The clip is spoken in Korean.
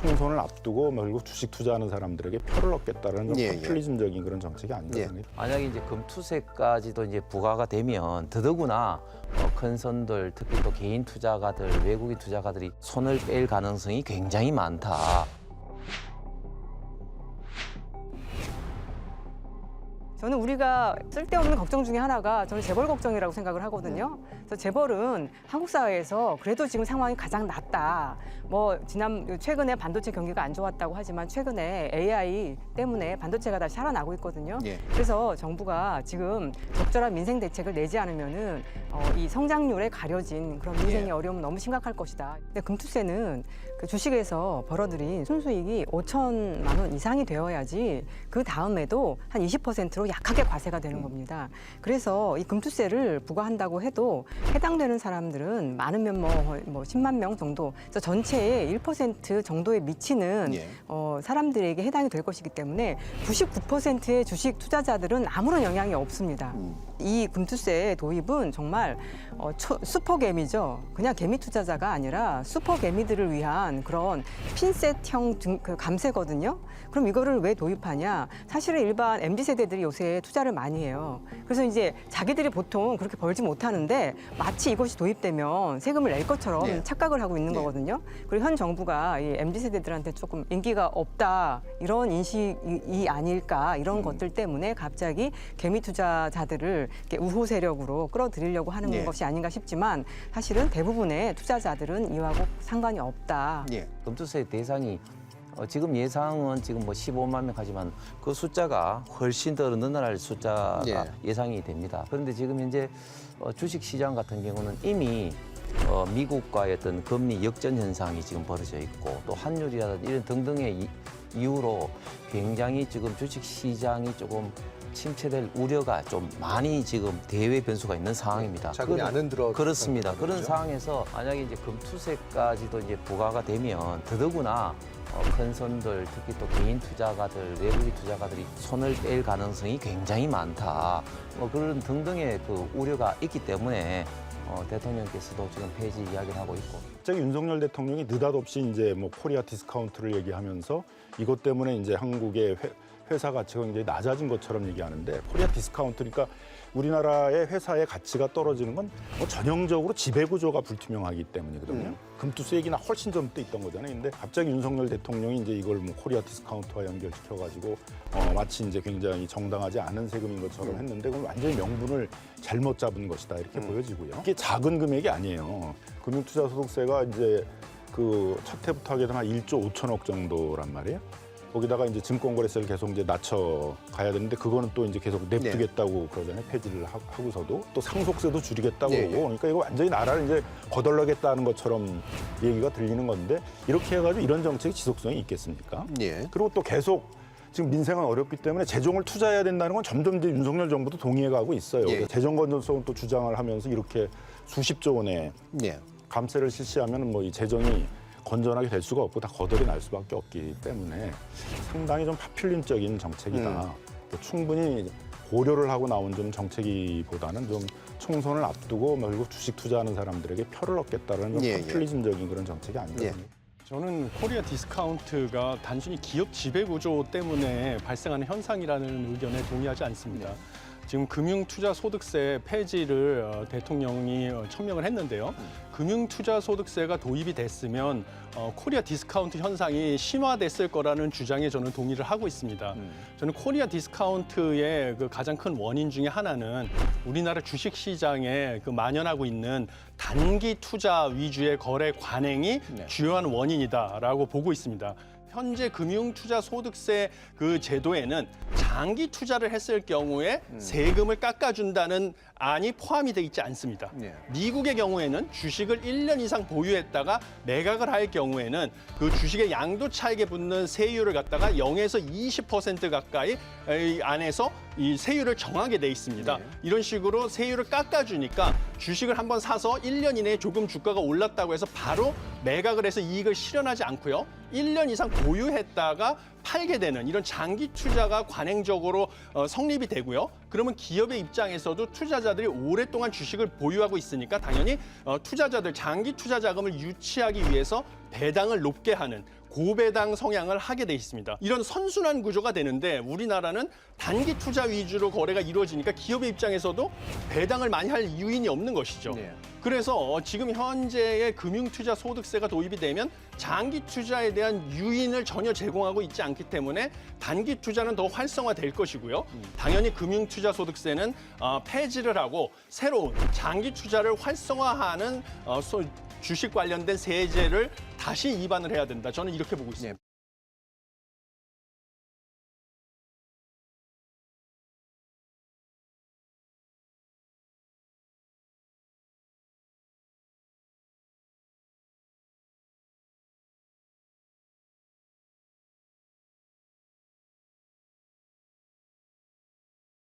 총선을 앞두고 결국 주식 투자하는 사람들에게 표를 얻겠다는 좀 포퓰리즘적인 그런 정책이 아닌가 생각이 만약에 이제 금투세까지도 이제 부과가 되면 더더구나 큰 선들, 특히 또 개인 투자가들, 외국인 투자가들이 손을 뺄 가능성이 굉장히 많다. 저는 우리가 쓸데없는 걱정 중에 하나가 저는 재벌 걱정이라고 생각을 하거든요. 그래서 재벌은 한국 사회에서 그래도 지금 상황이 가장 낫다. 뭐 최근에 반도체 경기가 안 좋았다고 하지만 최근에 AI 때문에 반도체가 다시 살아나고 있거든요. 그래서 정부가 지금 적절한 민생 대책을 내지 않으면은 이 성장률에 가려진 그런 민생의 어려움은 너무 심각할 것이다. 근데 금투세는 그 주식에서 벌어들인 순수익이 5천만 원 이상이 되어야지 그 다음에도 한 20%로 약하게 과세가 되는 겁니다. 그래서 이 금투세를 부과한다고 해도 해당되는 사람들은 많으면 뭐 10만 명 정도, 그래서 전체의 1% 정도에 미치는 사람들에게 해당이 될 것이기 때문에 99%의 주식 투자자들은 아무런 영향이 없습니다. 이 금투세 도입은 정말 슈퍼개미죠. 그냥 개미 투자자가 아니라 슈퍼개미들을 위한 그런 핀셋형 그 감세거든요. 그럼 이거를 왜 도입하냐? 사실은 일반 MZ세대들이 요새 투자를 많이 해요. 그래서 이제 자기들이 보통 그렇게 벌지 못하는데 마치 이것이 도입되면 세금을 낼 것처럼 착각을 하고 있는 거거든요. 그리고 현 정부가 이 MZ세대들한테 조금 인기가 없다 이런 인식이 아닐까 이런 것들 때문에 갑자기 개미 투자자들을 이렇게 우호 세력으로 끌어들이려고 하는 것이 아닌가 싶지만 사실은 대부분의 투자자들은 이와고 상관이 없다. 금투세 대상이 지금 예상은 지금 뭐 15만 명 하지만 그 숫자가 훨씬 더 늘어날 숫자가 예상이 됩니다. 그런데 지금 현재 주식 시장 같은 경우는 이미 미국과의 어떤 금리 역전 현상이 지금 벌어져 있고 또 환율이라든지 이런 등등의 이유로 굉장히 지금 주식 시장이 조금 침체될 우려가 좀 많이 지금 대외 변수가 있는 상황입니다. 자금이 안 흔들어. 그렇습니다. 그런 상황에서 만약에 이제 금투세까지도 이제 부과가 되면 더더구나 큰 손들, 특히 또 개인 투자가들, 외국인 투자가들이 손을 뺄 가능성이 굉장히 많다. 뭐 그런 등등의 그 우려가 있기 때문에 대통령께서도 지금 폐지 이야기를 하고 있고. 갑자기 윤석열 대통령이 느닷없이 이제 뭐 코리아 디스카운트를 얘기하면서 이것 때문에 이제 한국의 회사 가치가 굉장히 낮아진 것처럼 얘기하는데 코리아 디스카운트 그러니까 우리나라의 회사의 가치가 떨어지는 건 뭐 전형적으로 지배구조가 불투명하기 때문이거든요. 금투세 얘기나 훨씬 전부터 있던 거잖아요. 근데 갑자기 윤석열 대통령이 이제 이걸 뭐 코리아 디스카운트와 연결시켜가지고 마치 이제 굉장히 정당하지 않은 세금인 것처럼 했는데 그건 완전히 명분을 잘못 잡은 것이다 이렇게 보여지고요. 이게 작은 금액이 아니에요. 금융투자소득세가 이제 그 첫 해부터 하게 되면 한 1조 5천억 정도란 말이에요. 거기다가 이제 증권거래세를 계속 이제 낮춰 가야 되는데 그거는 또 이제 계속 냅두겠다고 그러잖아요. 폐지를 하고서도 또 상속세도 줄이겠다고 그러고 그러니까 이거 완전히 나라를 이제 거덜나겠다는 것처럼 얘기가 들리는 건데 이렇게 해가지고 이런 정책이 지속성이 있겠습니까? 그리고 또 계속 지금 민생은 어렵기 때문에 재정을 투자해야 된다는 건 점점 이제 윤석열 정부도 동의해가고 있어요. 재정 건전성은 또 주장을 하면서 이렇게 수십조 원의 감세를 실시하면 뭐 이 재정이 건전하게 될 수가 없고 다 거덜이 날 수밖에 없기 때문에 상당히 좀 파퓰림적인 정책이다. 충분히 고려를 하고 나온 좀 정책이보다는 좀 총선을 앞두고 결국 주식 투자하는 사람들에게 표를 얻겠다는 좀 포퓰리즘적인 그런 정책이 아닌가. 저는 코리아 디스카운트가 단순히 기업 지배구조 때문에 발생하는 현상이라는 의견에 동의하지 않습니다. 지금 금융투자소득세 폐지를 대통령이 천명을 했는데요. 금융투자소득세가 도입이 됐으면 코리아 디스카운트 현상이 심화됐을 거라는 주장에 저는 동의를 하고 있습니다. 저는 코리아 디스카운트의 그 가장 큰 원인 중에 하나는 우리나라 주식시장에 그 만연하고 있는 단기 투자 위주의 거래 관행이 주요한 원인이다라고 보고 있습니다. 현재 금융투자소득세 그 제도에는 장기 투자를 했을 경우에 세금을 깎아준다는 안이 포함이 돼 있지 않습니다. 미국의 경우에는 주식을 1년 이상 보유했다가 매각을 할 경우에는 그 주식의 양도 차익에 붙는 세율을 갖다가 0에서 20% 가까이 안에서 이 세율을 정하게 돼 있습니다. 이런 식으로 세율을 깎아주니까 주식을 한번 사서 1년 이내에 조금 주가가 올랐다고 해서 바로 매각을 해서 이익을 실현하지 않고요. 1년 이상 보유했다가 팔게 되는 이런 장기 투자가 관행적으로 성립이 되고요. 그러면 기업의 입장에서도 투자자들이 오랫동안 주식을 보유하고 있으니까 당연히 투자자들 장기 투자 자금을 유치하기 위해서 배당을 높게 하는 고배당 성향을 하게 돼 있습니다. 이런 선순환 구조가 되는데 우리나라는 단기 투자 위주로 거래가 이루어지니까 기업의 입장에서도 배당을 많이 할 요인이 없는 것이죠. 네. 그래서 지금 현재의 금융투자 소득세가 도입이 되면 장기 투자에 대한 유인을 전혀 제공하고 있지 않기 때문에 단기 투자는 더 활성화될 것이고요. 당연히 금융투자 소득세는 폐지를 하고 새로운 장기 투자를 활성화하는 주식 관련된 세제를 다시 입안을 해야 된다. 저는 이렇게 보고 있습니다.